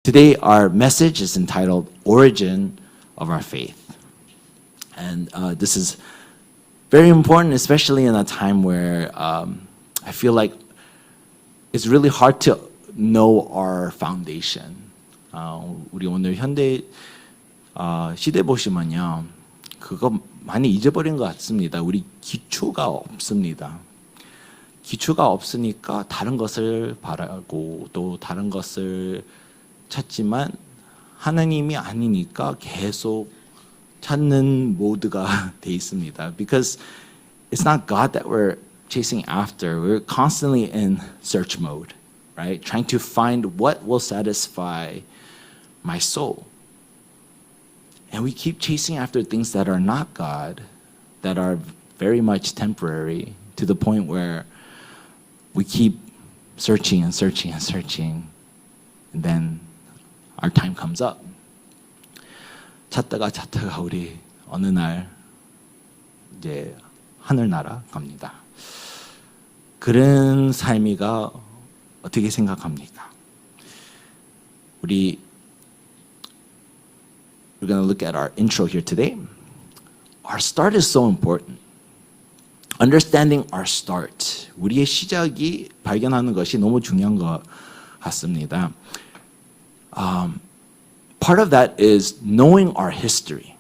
Today, our message is entitled Origin of Our Faith. And this is very important, especially in a time where I feel like it's really hard to know our foundation. 우리 오늘 현대 시대 보시면요, 그거 많이 잊어버린 것 같습니다. 우리 기초가 없습니다. 기초가 없으니까 다른 것을 바라고 또 다른 것을 찾지만 하나님이 아니니까 계속 찾는 모드가 돼 있습니다. Because it's not God that we're chasing after. We're constantly in search mode, right? Trying to find what will satisfy my soul. And we keep chasing after things that are not God, that are very much temporary, to the point where we keep searching and searching and searching, and then our time comes up. 찾다가 우리 어느 날 이제 하늘나라 갑니다. 그런 삶이가 어떻게 생각합니까? We're going to look at our intro here today. Our start is so important. Understanding our start. 우리의 시작이 발견하는 것이 너무 중요한 것 같습니다. Part of that is knowing our history.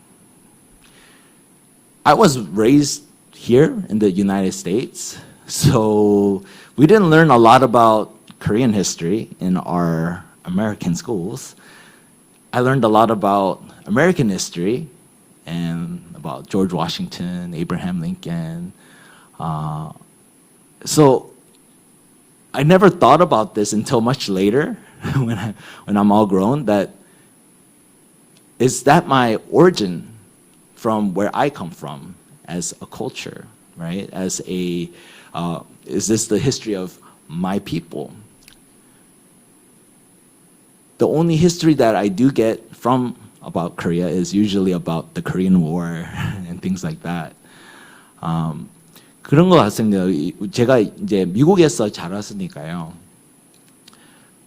I was raised here in the United States, so we didn't learn a lot about Korean history in our American schools. I learned a lot about American history and about George Washington, Abraham Lincoln. So I never thought about this until much later when I'm all grown, that is that my origin from where I come from as a culture, right? As a, is this the history of my people? The only history that I do get from about Korea is usually about the Korean War and things like that. 그런 것 같습니다. 제가 이제 미국에서 자랐으니까요,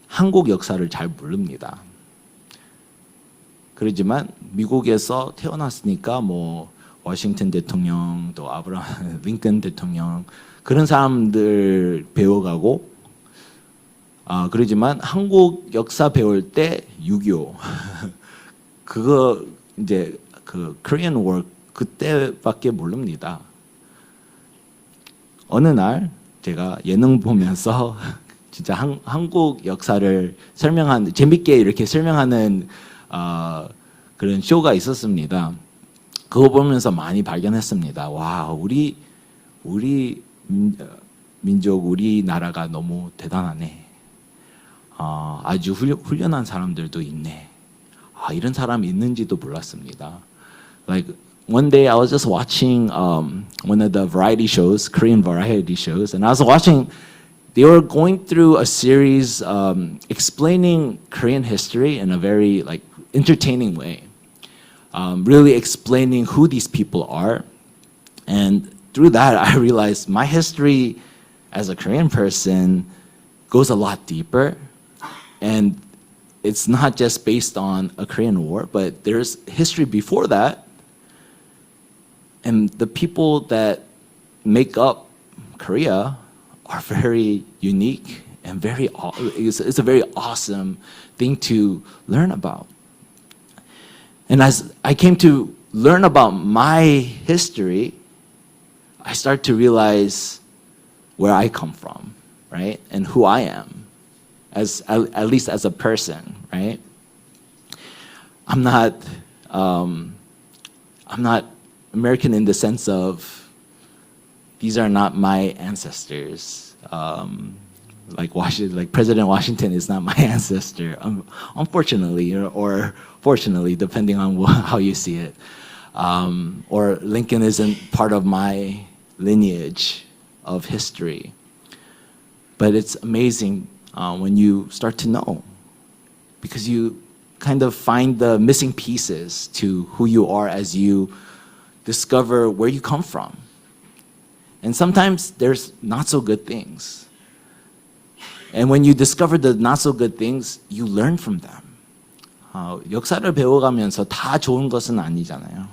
한국 역사를 잘 모릅니다. 그러지만 미국에서 태어났으니까 뭐 워싱턴 대통령, 또 아브라함 링컨 대통령, 그런 사람들 배워가고, 그러지만 한국 역사 배울 때 6.25 그거 이제 그 Korean War 그때밖에 모릅니다. 어느 날 제가 예능 보면서 진짜 한국 역사를 재밌게 이렇게 설명하는 그런 쇼가 있었습니다. 그거 보면서 많이 발견했습니다. 와, 우리 민족, 우리나라가 너무 대단하네. 아주 훌륭한 사람들도 있네. 이런 사람이 있는지도 몰랐습니다. Like one day I was just watching one of the variety shows, Korean variety shows, and I was watching. They were going through a series explaining Korean history in a very entertaining way, really explaining who these people are. And through that, I realized my history as a Korean person goes a lot deeper. And it's not just based on a Korean War, but there's history before that. And the people that make up Korea are very unique and it's a very awesome thing to learn about. And as I came to learn about my history, I start to realize where I come from, right? And who I am, at least as a person, right? I'm not American in the sense of these are not my ancestors. Like President Washington is not my ancestor, unfortunately, or fortunately, depending on how you see it. Or Lincoln isn't part of my lineage of history. But it's amazing when you start to know, because you kind of find the missing pieces to who you are as you discover where you come from. And sometimes there's not so good things. And when you discover the not so good things, you learn from them. 역사를 배워가면서 다 좋은 것은 아니잖아요.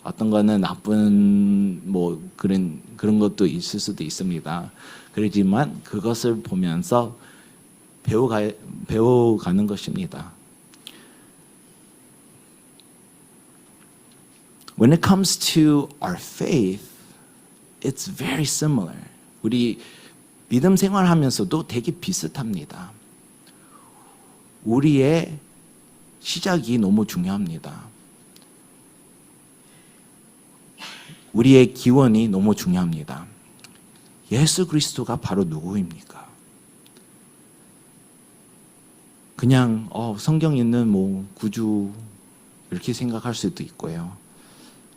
어떤 거는 나쁜 뭐 그런 것도 있을 수도 있습니다. 그렇지만 그것을 보면서 배워가는 것입니다. When it comes to our faith, it's very similar. 우리 믿음 생활하면서도 되게 비슷합니다. 우리의 시작이 너무 중요합니다. 우리의 기원이 너무 중요합니다. 예수 그리스도가 바로 누구입니까? 그냥 성경 있는 뭐 구주 이렇게 생각할 수도 있고요.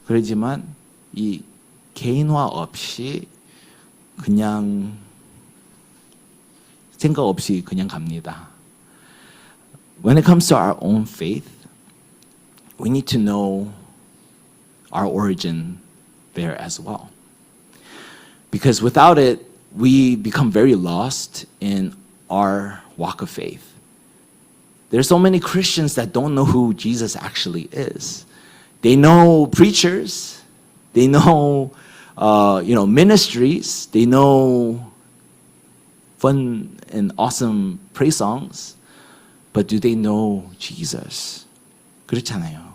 그렇지만 이 개인화 없이 그냥 생각 없이 그냥 갑니다. When it comes to our own faith, we need to know our origin there as well. Because without it, we become very lost in our walk of faith. There's so many Christians that don't know who Jesus actually is. They know preachers, they know ministries, they know fun and awesome praise songs, but do they know Jesus? 그렇잖아요.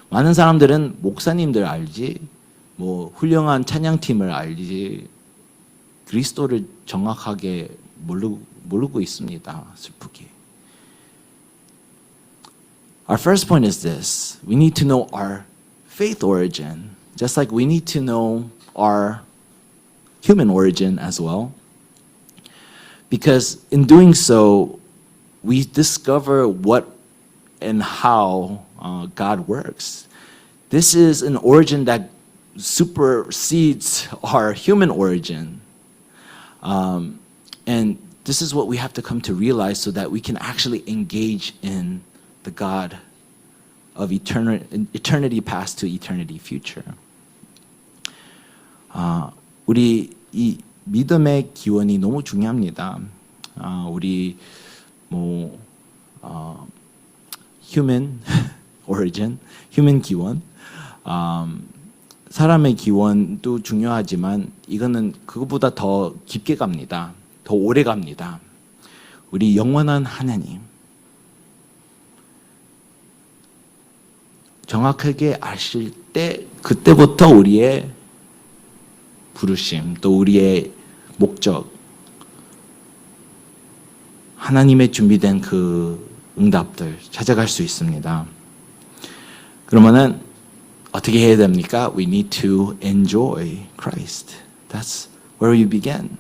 많은 사람들은 목사님들 알지, 뭐 훌륭한 찬양팀을 알지, 그리스도를 정확하게 모르고 있습니다. 슬프게. Our first point is this. We need to know our faith origin, just like we need to know our human origin as well. Because in doing so, we discover what and how God works. This is an origin that supersedes our human origin. And this is what we have to come to realize so that we can actually engage in the God of eternity past to eternity future. 우리 이 믿음의 기원이 너무 중요합니다. 우리 human origin, human 기원, 사람의 기원도 중요하지만 이거는 그것보다 더 깊게 갑니다. 더 오래 갑니다. 우리 영원한 하나님. 정확하게 아실 때 그때부터 우리의 부르심 또 우리의 목적 하나님의 준비된 그 응답들 찾아갈 수 있습니다. 그러면은 어떻게 해야 됩니까? We need to enjoy Christ. That's where we begin.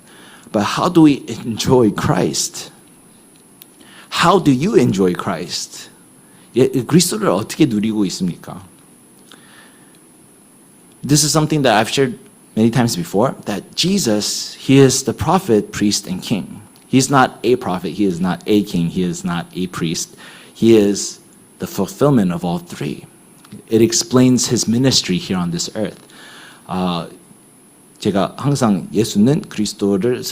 But how do we enjoy Christ? How do you enjoy Christ? 그리스도를 어떻게 누리고 있습니까? This is something that I've shared many times before, that Jesus, He is the prophet, priest, and king. He's not a prophet, He is not a king, He is not a priest. He is the fulfillment of all three. It explains His ministry here on this earth. 제가 항상 예수는 그리스도를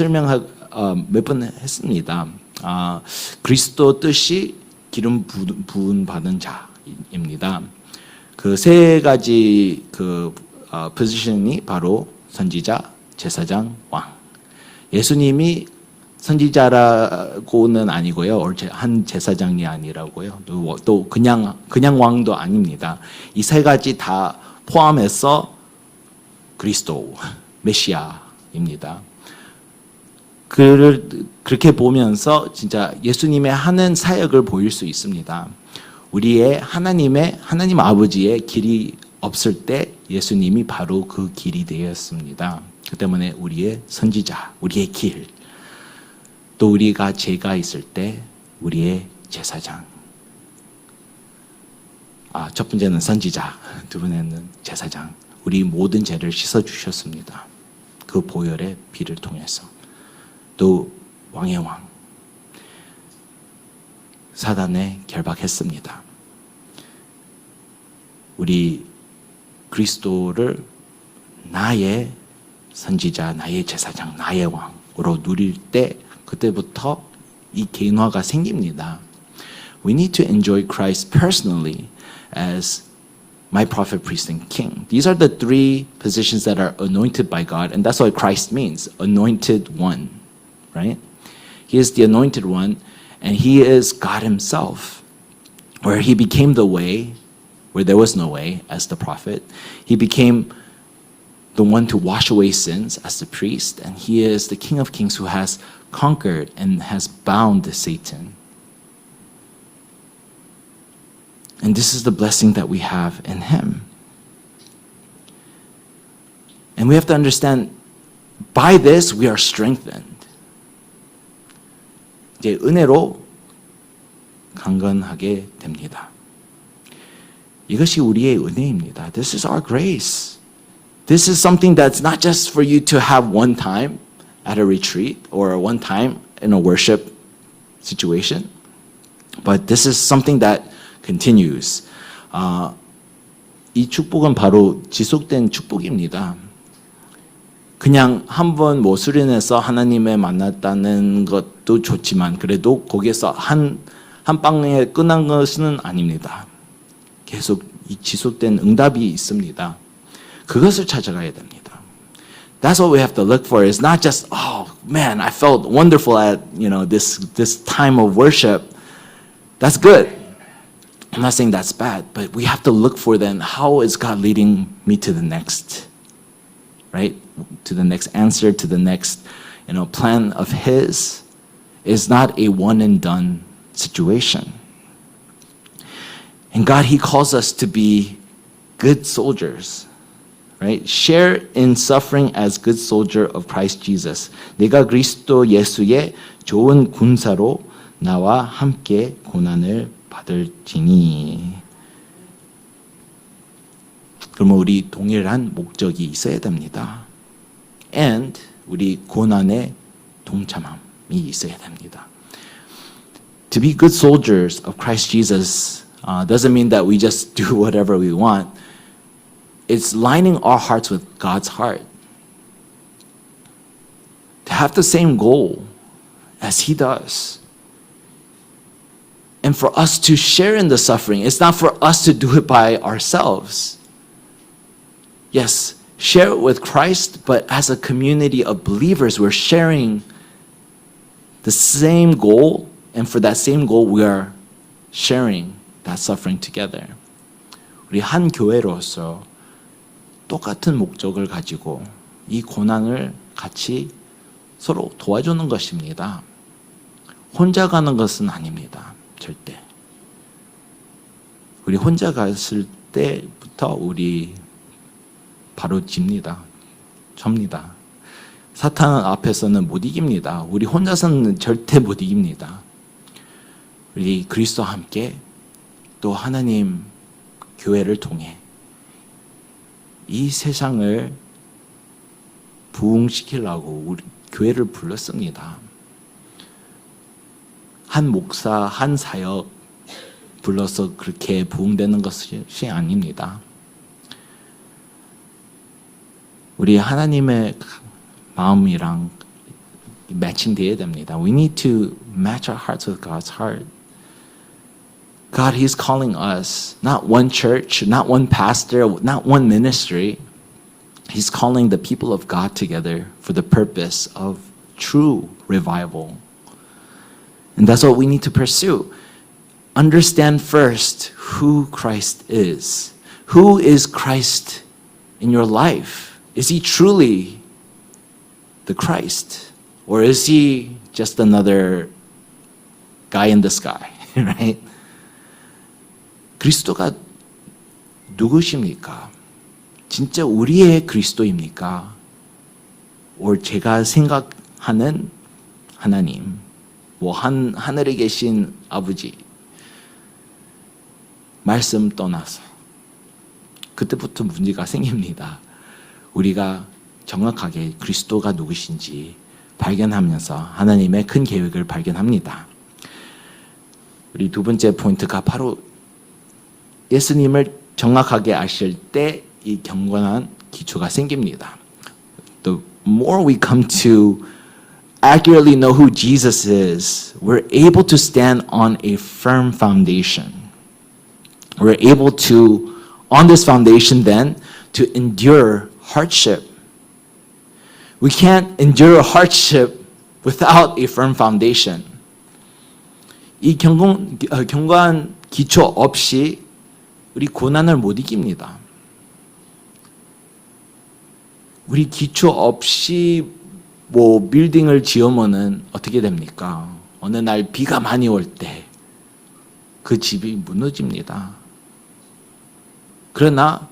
몇 번 했습니다. 그리스도 뜻이 기름 부은 받은 자입니다. 그 세 가지 포지션이 바로 선지자, 제사장, 왕. 예수님이 선지자라고는 아니고요. 한 제사장이 아니라고요. 또 그냥 왕도 아닙니다. 이 세 가지 다 포함해서 그리스도, 메시아입니다. 그렇게 보면서 진짜 예수님의 하는 사역을 보일 수 있습니다. 우리의 하나님 아버지의 길이 없을 때 예수님이 바로 그 길이 되었습니다. 그 때문에 우리의 선지자, 우리의 길, 또 우리가 죄가 있을 때 우리의 제사장. 첫 번째는 선지자, 두 번째는 제사장. 우리 모든 죄를 씻어주셨습니다. 그 보혈의 피를 통해서. 또 왕의 왕. 사단에 결박했습니다. 우리 그리스도를 나의 선지자, 나의 제사장, 나의 왕으로 누릴 때 그때부터 이 개인화가 생깁니다. we need to enjoy Christ personally as my prophet, priest, and king. These are the three positions that are anointed by God, and that's what Christ means, anointed one, right? He is the anointed one, and he is God himself, where he became the way, where there was no way as the prophet. He became the one to wash away sins as the priest, and he is the King of Kings who has conquered and has bound Satan. And this is the blessing that we have in him. And we have to understand, by this we are strengthened. 이제 은혜로 강건하게 됩니다. 이것이 우리의 은혜입니다. This is our grace. This is something that's not just for you to have one time at a retreat or one time in a worship situation, but this is something that continues. 이 축복은 바로 지속된 축복입니다. 그냥 한번 뭐 수련해서 하나님을 만났다는 것도 좋지만 그래도 거기에서 한 방에 끝난 것은 아닙니다. 계속 이 지속된 응답이 있습니다. 그것을 찾아가야 됩니다. That's what we have to look for. It's not just, oh man, I felt wonderful at this time of worship. That's good. I'm not saying that's bad, but we have to look for then, how is God leading me to the next, right? To the next answer, to the next, plan of His. It's not a one and done situation. And God, He calls us to be good soldiers, right? Share in suffering as good soldier of Christ Jesus. 내가 그리스도 예수의 좋은 군사로 나와 함께 고난을 받을지니. 그러면 우리 동일한 목적이 있어야 됩니다. And 우리 고난에 동참함이 있어야 됩니다. To be good soldiers of Christ Jesus doesn't mean that we just do whatever we want. It's lining our hearts with God's heart. To have the same goal as He does. And for us to share in the suffering. It's not for us to do it by ourselves. Yes, share it with Christ, but as a community of believers, we're sharing the same goal, and for that same goal, we are sharing that suffering together. 우리 한 교회로서 똑같은 목적을 가지고 이 고난을 같이 서로 도와주는 것입니다. 혼자 가는 것은 아닙니다. 절대. 우리 혼자 갔을 때부터 우리 바로 집니다. 접니다. 사탄 앞에서는 못 이깁니다. 우리 혼자서는 절대 못 이깁니다. 우리 그리스도와 함께 또 하나님 교회를 통해 이 세상을 부흥시키려고 우리 교회를 불렀습니다. 한 목사, 한 사역 불러서 그렇게 부흥되는 것이 아닙니다. 우리 하나님의 마음이랑 매칭되어야 됩니다. We need to match our hearts with God's heart. God, He's calling us, not one church, not one pastor, not one ministry. He's calling the people of God together for the purpose of true revival. And that's what we need to pursue. Understand first who Christ is. Who is Christ in your life? Is He truly the Christ? Or is He just another guy in the sky, right? 그리스도가 누구십니까? 진짜 우리의 그리스도입니까? or 제가 생각하는 하나님, 하늘에 계신 아버지 말씀 떠나서 그때부터 문제가 생깁니다. 우리가 정확하게 그리스도가 누구신지 발견하면서 하나님의 큰 계획을 발견합니다. 우리 두 번째 포인트가 바로 예수님을 정확하게 아실 때 이 경건한 기초가 생깁니다. The more we come to accurately know who Jesus is, we're able to stand on a firm foundation. We're able to, on this foundation then, to endure hardship. We can't endure hardship without a firm foundation. 이 견고한 기초 없이 우리 고난을 못 이깁니다. 우리 기초 없이 뭐 빌딩을 지으면은 어떻게 됩니까? 어느 날 비가 많이 올 때 그 집이 무너집니다. 그러나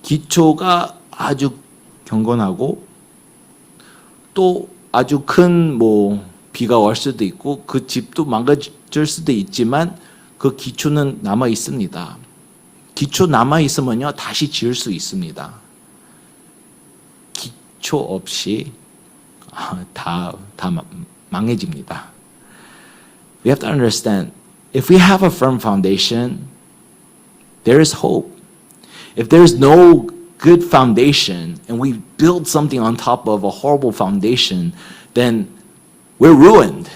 기초가 아주 경건하고 또 아주 큰 뭐 비가 올 수도 있고 그 집도 망가질 수도 있지만 그 기초는 남아 있습니다. 기초 남아 있으면요 다시 지을 수 있습니다. 기초 없이 다 망해집니다. We have to understand, if we have a firm foundation, there is hope. If there is no good foundation and we build something on top of a horrible foundation, then we're ruined,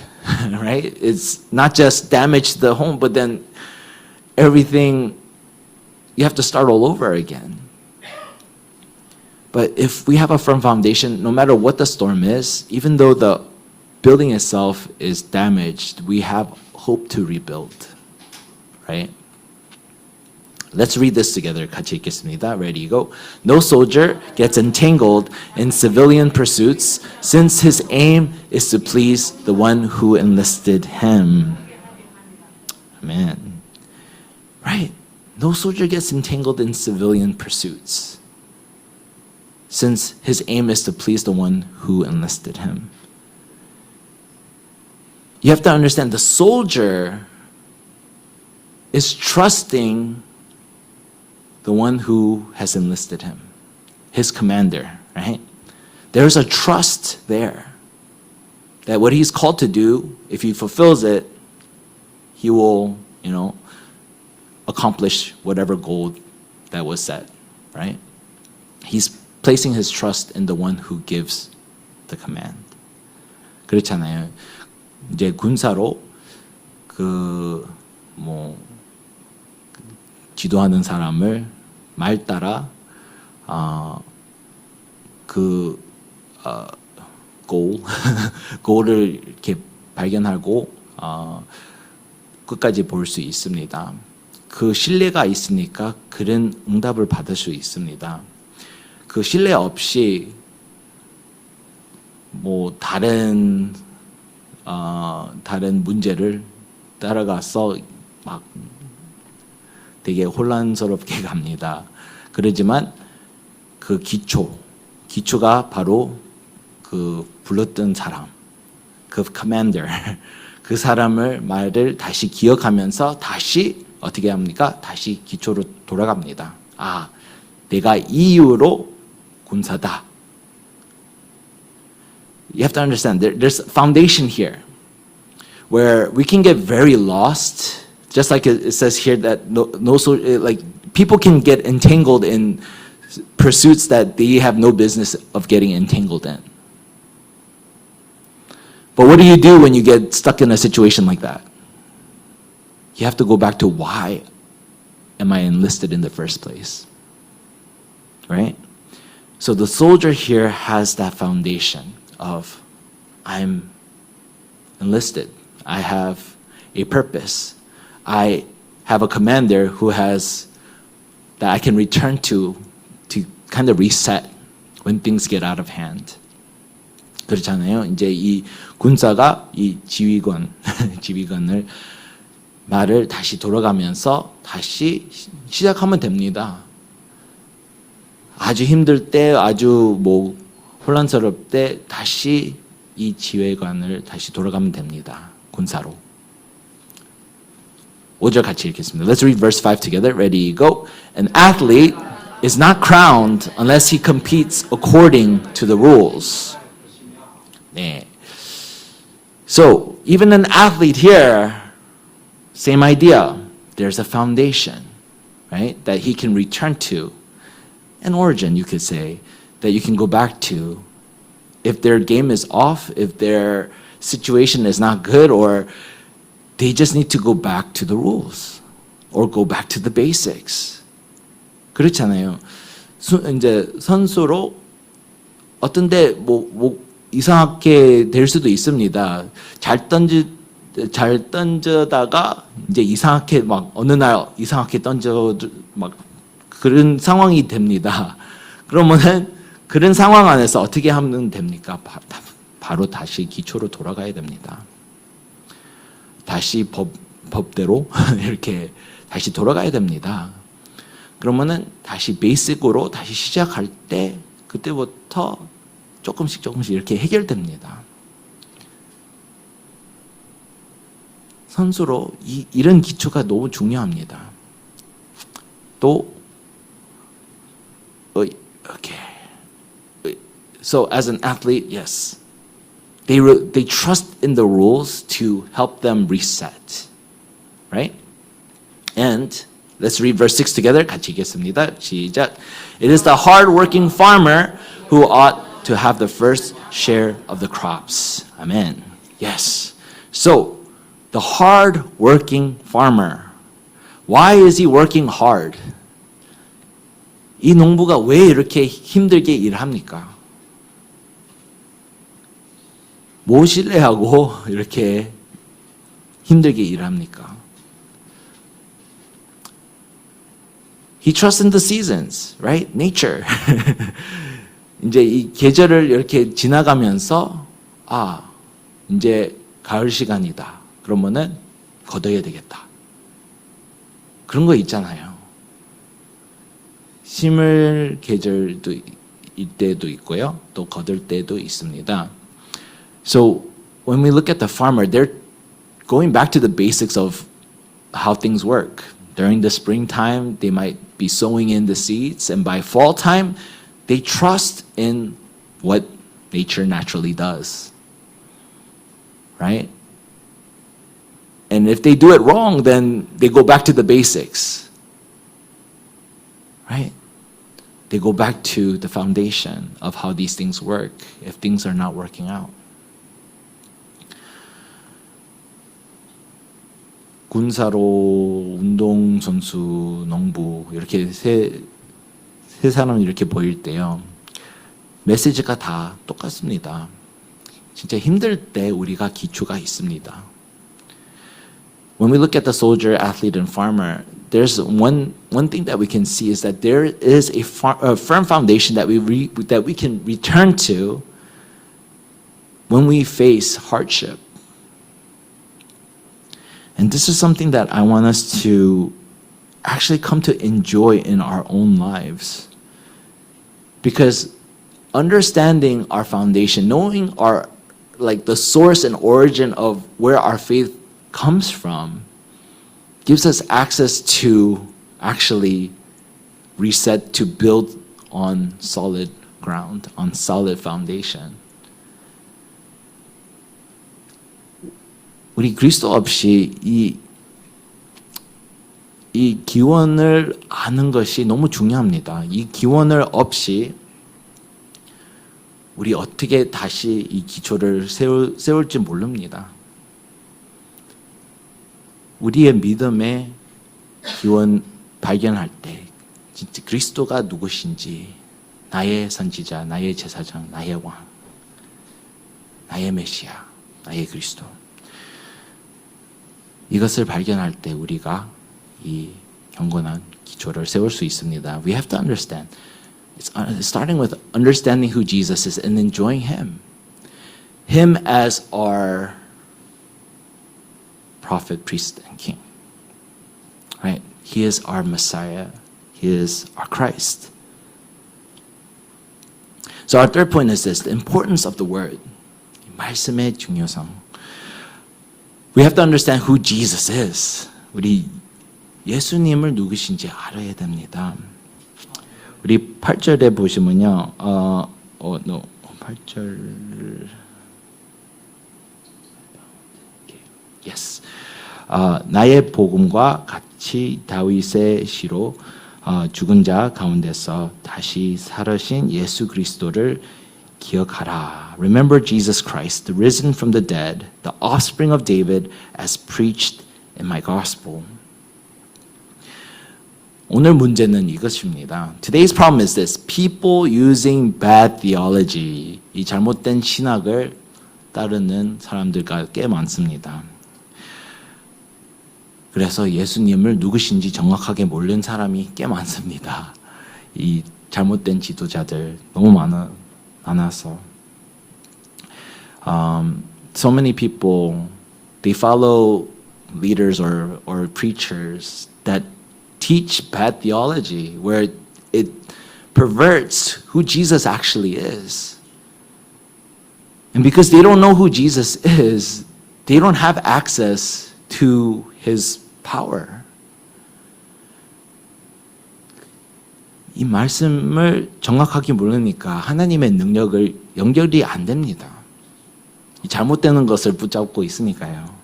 right? It's not just damage the home, but then everything, you have to start all over again. But if we have a firm foundation, no matter what the storm is, even though the building itself is damaged, we have hope to rebuild, right? Let's read this together. 같이 읽겠습니다. Ready, go. No soldier gets entangled in civilian pursuits since his aim is to please the one who enlisted him. Amen. Right. No soldier gets entangled in civilian pursuits since his aim is to please the one who enlisted him. You have to understand the soldier is trusting the one who has enlisted him, his commander, right? There's a trust there that what he's called to do, if he fulfills it, he will, accomplish whatever goal that was set, right? He's placing his trust in the one who gives the command. 그렇잖아요. 이제 군사로 지도하는 사람을 말 따라 goal을 이렇게 발견하고 끝까지 볼 수 있습니다. 그 신뢰가 있으니까 그런 응답을 받을 수 있습니다. 그 신뢰 없이 다른 문제를 따라가서 막 되게 혼란스럽게 갑니다. 그러지만 그 기초가 바로 그 불렀던 사람, 그 커맨더, 그 사람을 말을 다시 기억하면서 다시 어떻게 합니까? 다시 기초로 돌아갑니다. 내가 이 이유로 군사다. You have to understand, there's a foundation here where we can get very lost. Just like it says here that people can get entangled in pursuits that they have no business of getting entangled in. But what do you do when you get stuck in a situation like that? You have to go back to why am I enlisted in the first place? Right? So the soldier here has that foundation of I'm enlisted. I have a purpose. I have a commander who has that I can return to kind of reset when things get out of hand. 그렇잖아요. 이제 이 군사가 이 지휘관을 말을 다시 돌아가면서 다시 시작하면 됩니다. 아주 힘들 때, 아주 혼란스러울 때 다시 이 지휘관을 다시 돌아가면 됩니다. 군사로. 5절 같이 읽겠습니다. Let's read verse 5 together. Ready, go. An athlete is not crowned unless he competes according to the rules. 네. So, even an athlete here, same idea. There's a foundation, right, that he can return to. An origin, you could say, that you can go back to if their game is off, if their situation is not good, or they just need to go back to the rules or go back to the basics. 그렇잖아요. 이제 선수로 어떤데 뭐 이상하게 될 수도 있습니다. 잘 던져다가 이제 이상하게 막 어느 날 이상하게 던져 막 그런 상황이 됩니다. 그러면은 그런 상황 안에서 어떻게 하면 됩니까? 바로 다시 기초로 돌아가야 됩니다. 다시 법대로 이렇게 다시 돌아가야 됩니다. 그러면은 다시 베이직으로 다시 시작할 때 그때부터 조금씩 이렇게 해결됩니다. 선수로 이런 기초가 너무 중요합니다. 또 okay. So as an athlete, yes, they trust in the rules to help them reset, right? And let's read verse 6 together. 같이 읽겠습니다. 시작. It is the hard-working farmer who ought to have the first share of the crops. Amen. Yes. So the hard-working farmer. Why is he working hard? 이 농부가 왜 이렇게 힘들게 일합니까? 무엇을 하고 이렇게 힘들게 일합니까? He trusts in the seasons, right? Nature. 이제 이 계절을 이렇게 지나가면서 이제 가을 시간이다. 그러면은 걷어야 되겠다. 그런 거 있잖아요. 심을 계절도 이때도 있고요. 또 거둘 때도 있습니다. So when we look at the farmer, they're going back to the basics of how things work. During the springtime, they might be sowing in the seeds, and by fall time, they trust in what nature naturally does. Right? And if they do it wrong, then they go back to the basics. Right? They go back to the foundation of how these things work if things are not working out. 군사로, 운동선수, 농부 이렇게 세 사람 이렇게 보일 때요. 메시지가 다 똑같습니다. 진짜 힘들 때 우리가 기초가 있습니다. When we look at the soldier, athlete, and farmer, there's one thing that we can see is that there is a firm foundation that we can return to when we face hardship. And this is something that I want us to actually come to enjoy in our own lives. Because understanding our foundation, knowing the source and origin of where our faith comes from, gives us access to actually reset, to build on solid ground, on solid foundation. 우리 그리스도 없이 이 기원을 아는 것이 너무 중요합니다. 이 기원을 없이 우리 어떻게 다시 이 기초를 세울지 모릅니다. 우리의 믿음의 기원 발견할 때 진짜 그리스도가 누구신지, 나의 선지자, 나의 제사장, 나의 왕, 나의 메시아, 나의 그리스도, 이것을 발견할 때 우리가 이 경건한 기초를 세울 수 있습니다. We have to understand. It's starting with understanding who Jesus is and enjoying Him. Him as our prophet, priest, and king. Right? He is our Messiah. He is our Christ. So our third point is this, the importance of the word. 말씀의 중요성. We have to understand who Jesus is. 우리 예수님을 누구신지 알아야 됩니다. 우리 8절에 보시면요. 8절. Yes. 나의 복음과 같이 다윗의 시로 죽은 자 가운데서 다시 살으신 예수 그리스도를 기억하라. Remember Jesus Christ, the risen from the dead, the offspring of David, as preached in my gospel. 오늘 문제는 이것입니다. Today's problem is this. People using bad theology, 이 잘못된 신학을 따르는 사람들가 꽤 많습니다. 그래서 예수님을 누구신지 정확하게 모르는 사람이 꽤 많습니다. 이 잘못된 지도자들 너무 많아서. So many people, they follow leaders or preachers that teach bad theology where it perverts who Jesus actually is. And because they don't know who Jesus is, they don't have access to his power. 이 말씀을 정확하게 모르니까 하나님의 능력을 연결이 안 됩니다. 잘못되는 것을 붙잡고 있으니까요.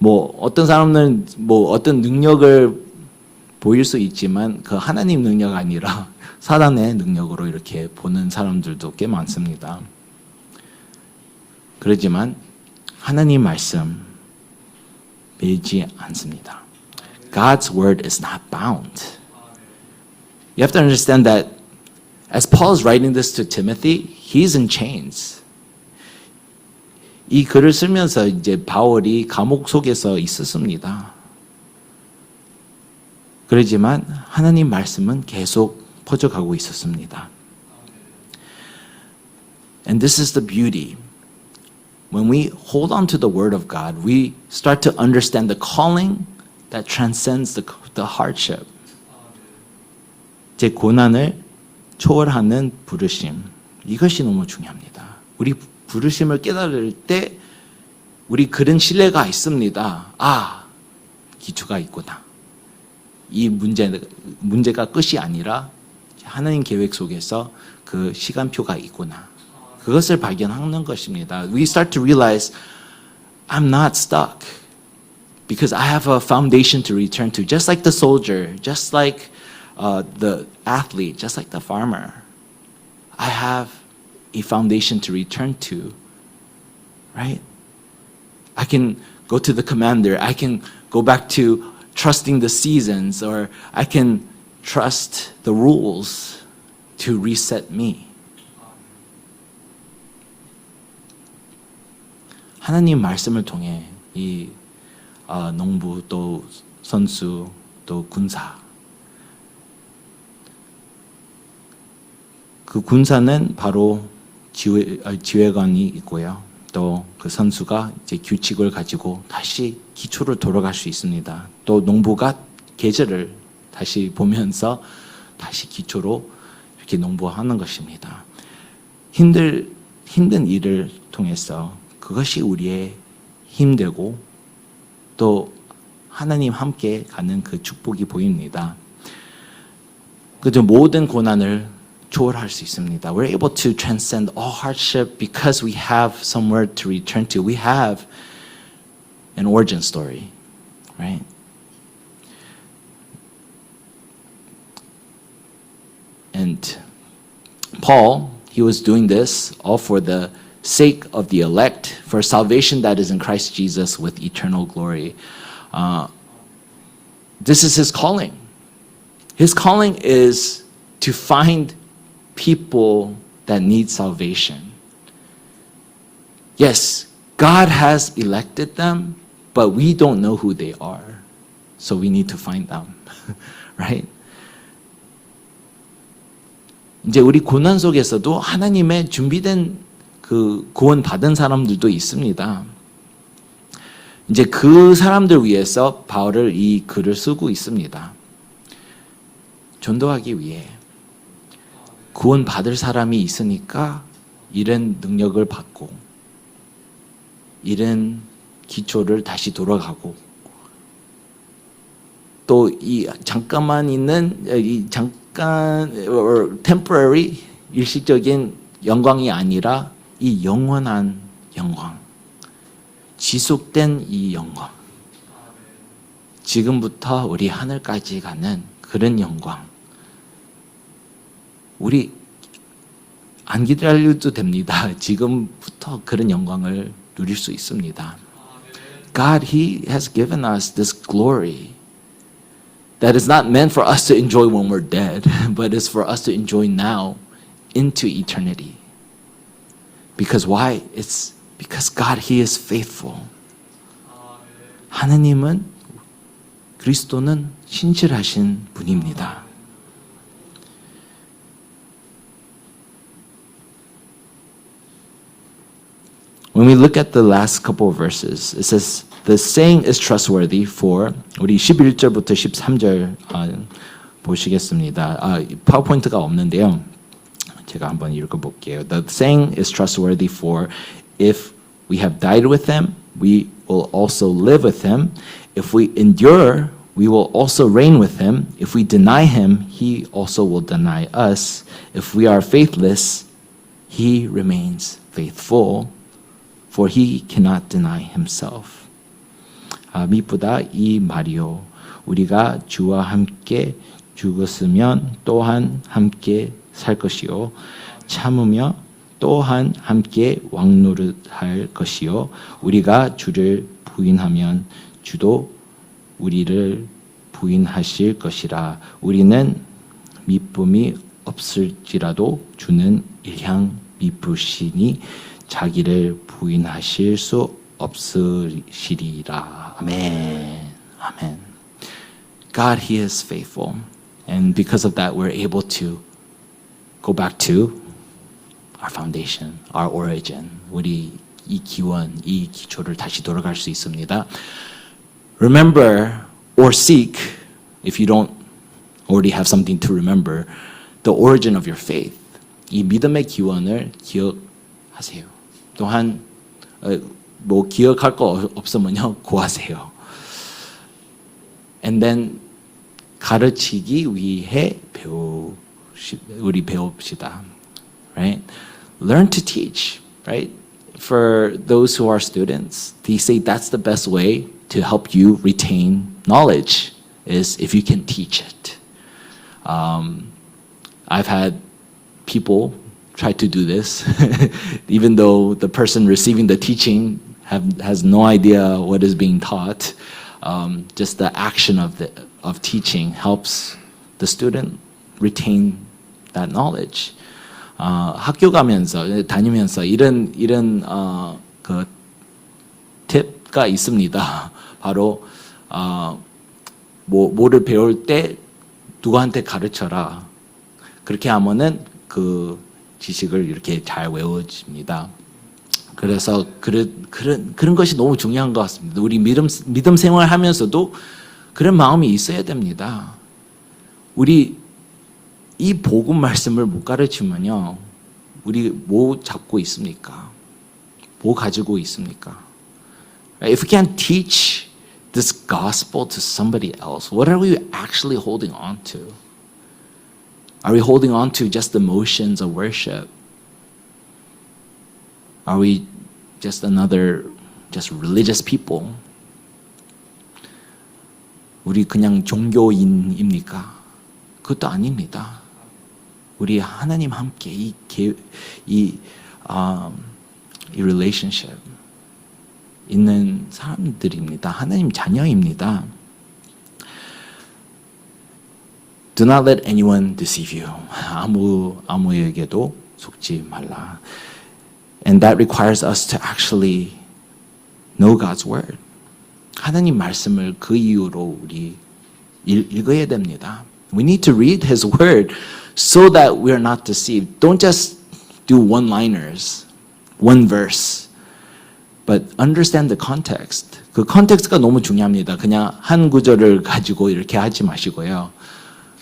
어떤 사람은 어떤 능력을 보일 수 있지만 그 하나님 능력 아니라 사단의 능력으로 이렇게 보는 사람들도 꽤 많습니다. 그렇지만 하나님 말씀 밀지 않습니다. God's word is not bound. You have to understand that as Paul is writing this to Timothy, he's in chains. 이 글을 쓰면서 이제 바울이 감옥 속에서 있었습니다. 그렇지만 하나님 말씀은 계속 퍼져가고 있었습니다. And this is the beauty. When we hold on to the word of God, we start to understand the calling that transcends the hardship. 제 고난을 초월하는 부르심. 이것이 너무 중요합니다. 우리 부르심을 깨달을 때 우리 그런 신뢰가 있습니다. 기초가 있구나. 이 문제가 끝이 아니라 하나님 계획 속에서 그 시간표가 있구나. 그것을 발견하는 것입니다. We start to realize I'm not stuck because I have a foundation to return to. Just like the soldier, just like the athlete, just like the farmer. I have a foundation to return to, right? I can go to the commander. I can go back to trusting the seasons, or I can trust the rules to reset me. 하나님 말씀을 통해 이 농부 또 선수 또 군사 그 군사는 바로 지휘관이 있고요. 또 그 선수가 이제 규칙을 가지고 다시 기초로 돌아갈 수 있습니다. 또 농부가 계절을 다시 보면서 다시 기초로 이렇게 농부하는 것입니다. 힘든 일을 통해서 그것이 우리의 힘되고 또 하나님 함께 가는 그 축복이 보입니다. 그저 모든 고난을 초월할 수 있습니다. We're able to transcend all hardship because we have somewhere to return to. We have an origin story, right? And Paul, he was doing this all for the sake of the elect, for salvation that is in Christ Jesus with eternal glory. This is his calling. His calling is to find people that need salvation. Yes, God has elected them, but we don't know who they are. So we need to find them. Right? 이제 우리 고난 속에서도 하나님의 준비된 그 구원 받은 사람들도 있습니다. 이제 그 사람들 위해서 바울을 이 글을 쓰고 있습니다. 전도하기 위해 구원 받을 사람이 있으니까 이런 능력을 받고 이런 기초를 다시 돌아가고 또 이 잠깐만 있는 이 잠깐 temporary 일시적인 영광이 아니라 이 영원한 영광, 지속된 이 영광, 지금부터 우리 하늘까지 가는 그런 영광, 우리 안 기다려도 됩니다. 지금부터 그런 영광을 누릴 수 있습니다. God, He has given us this glory that is not meant for us to enjoy when we're dead, but is for us to enjoy now into eternity. Because why? It's because God, He is faithful. 하나님은, 그리스도는 신실하신 분입니다. When we look at the last couple of verses, it says, the saying is trustworthy for, 우리 11절부터 13절 보시겠습니다. 파워포인트가 없는데요. 제가 한번 읽어볼게요. The saying is trustworthy for, if we have died with Him, we will also live with Him. If we endure, we will also reign with Him. If we deny Him, He also will deny us. If we are faithless, He remains faithful. For He cannot deny Himself. 미쁘다 이 말이요. 우리가 주와 함께 죽었으면 또한 함께 살 것이요. 참으며 또한 함께 왕노릇할 것이요. 우리가 주를 부인하면 주도 우리를 부인하실 것이라. 우리는 미쁨이 없을지라도 주는 일향 미쁘시니 자기를 부인하실 수 없으시리라. 아멘. 아멘. God, He is faithful. And because of that, we're able to go back to our foundation, our origin. 우리 이 기원, 이 기초를 다시 돌아갈 수 있습니다. Remember or seek, if you don't already have something to remember, the origin of your faith. 이 믿음의 기원을 기억하세요. 또한 뭐 기억할 거 없으면요 구하세요. And then 가르치기 위해 우리 배웁시다. Right? Learn to teach. Right? For those who are students, they say that's the best way to help you retain knowledge is if you can teach it. I've had people try to do this, even though the person receiving the teaching has no idea what is being taught. Just the action of teaching helps the student retain that knowledge. 학교 다니면서 이런 그 팁가 있습니다. 바로 뭐를 배울 때 누구한테 가르쳐라. 그렇게 하면은 그 지식을 이렇게 잘 외워집니다. 그래서 그런 것이 너무 중요한 것 같습니다. 우리 믿음 생활하면서도 그런 마음이 있어야 됩니다. 우리 이 복음 말씀을 못 가르치면요, 우리 뭐 잡고 있습니까? 뭐 가지고 있습니까? If we can't teach this gospel to somebody else, what are we actually holding on to? Are we holding on to just the motions of worship? Are we just religious people? 우리 그냥 종교인입니까? 그것도 아닙니다. 우리 하나님 함께 이 relationship 있는 사람들입니다. 하나님 자녀입니다. Do not let anyone deceive you. 아무에게도 속지 말라. And that requires us to actually know God's word. 하나님 말씀을 그 이유로 우리 읽어야 됩니다. We need to read His word so that we are not deceived. Don't just do one-liners, one verse, but understand the context. 그 컨텍스트가 너무 중요합니다. 그냥 한 구절을 가지고 이렇게 하지 마시고요.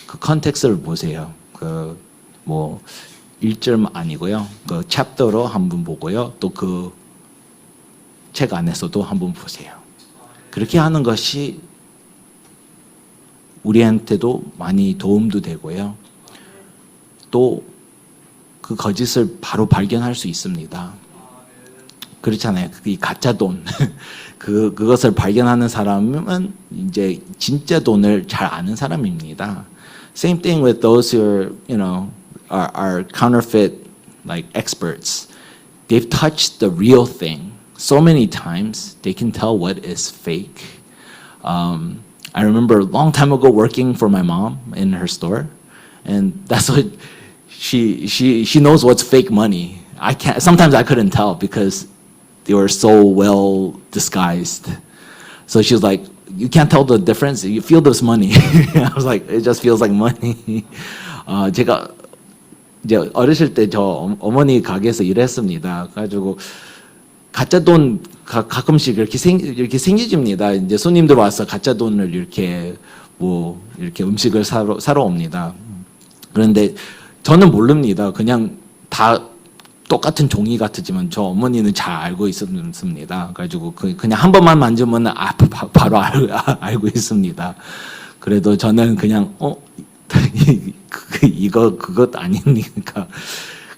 그 컨텍스트를 보세요. 그 뭐 1절 아니고요. 그 챕터로 한번 보고요. 또 그 책 안에서도 한번 보세요. 그렇게 하는 것이 우리한테도 많이 도움도 되고요. 또 그 거짓을 바로 발견할 수 있습니다. 그렇잖아요. 이 가짜 돈. 그것을 발견하는 사람은 이제 진짜 돈을 잘 아는 사람입니다. Same thing with those who are, our counterfeit like experts, they've touched the real thing so many times they can tell what is fake. I remember a long time ago working for my mom in her store, and that's what she knows what's fake money. I can't. Sometimes I couldn't tell because they were so well disguised. So she was like, "You can't tell the difference. You feel this money." I was like, "It just feels like money." 제가 이제 어렸을 때 저 어머니 가게에서 일했습니다. 그래가지고 가짜 돈 가끔씩 이렇게 생기집니다. 이제 손님들 와서 가짜 돈을 이렇게 뭐 이렇게 음식을 사러 옵니다. 그런데 저는 모릅니다. 그냥 다 똑같은 종이 같지만 저 어머니는 잘 알고 있었습니다. 그래가지고 그냥 한 번만 만지면 바로 알고 있습니다. 그래도 저는 그냥 그것 아니니까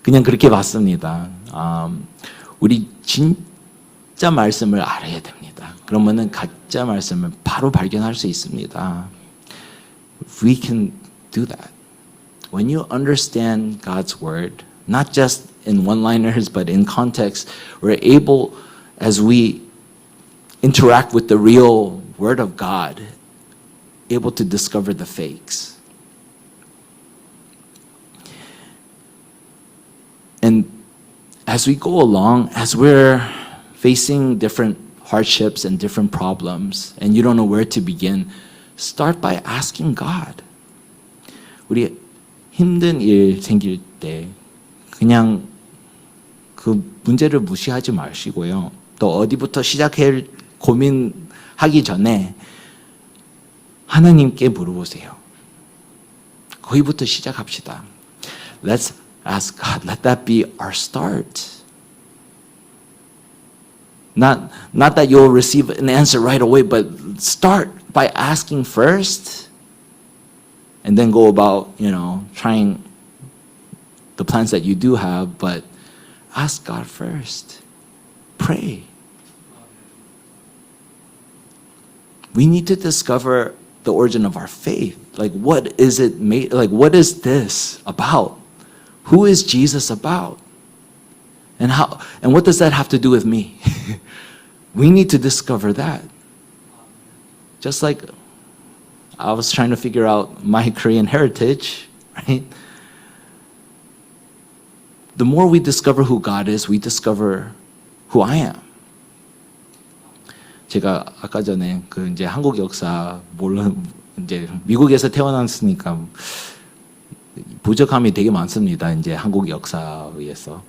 그냥 그렇게 봤습니다. 우리 진짜 말씀을 알아야 됩니다. 그러면은 가짜 말씀을 바로 발견할 수 있습니다. We can do that. When you understand God's word, not just in one-liners, but in context, we're able, as we interact with the real word of God, able to discover the fakes. And as we go along, as we're facing different hardships and different problems, and you don't know where to begin, start by asking God. 우리 힘든 일 생길 때 그냥 그 문제를 무시하지 마시고요. 또 어디부터 시작할 고민하기 전에 하나님께 물어보세요. 거기부터 시작합시다. Let's ask God. Let that be our start. Not that you'll receive an answer right away, but start by asking first, and then go about, trying the plans that you do have, but ask God first. Pray. We need to discover the origin of our faith. Like, what is it made? Like, what is this about? Who is Jesus about? And how? And what does that have to do with me? We need to discover that. Just like I was trying to figure out my Korean heritage, right? The more we discover who God is, we discover who I am. 제가 아까 전에 이제 한국 역사 이제 미국에서 태어났으니까 부족함이 되게 많습니다. 이제 한국 역사에 의해서.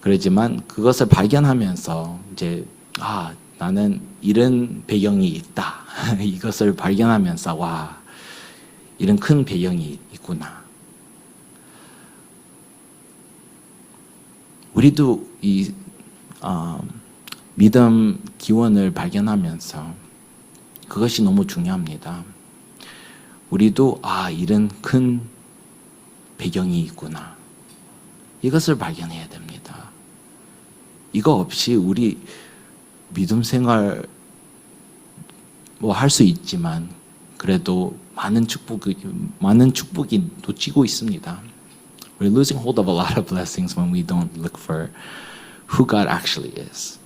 그렇지만 그것을 발견하면서 이제 나는 이런 배경이 있다. 이것을 발견하면서 와, 이런 큰 배경이 있구나. 우리도 이 믿음 기원을 발견하면서 그것이 너무 중요합니다. 우리도 이런 큰 배경이 있구나. 이것을 발견해야 됩니다. 이거 없이 우리 믿음 생활 할 수 있지만 그래도 많은 축복이 놓치고 있습니다. We're losing hold of a lot of blessings when we don't look for who God actually is.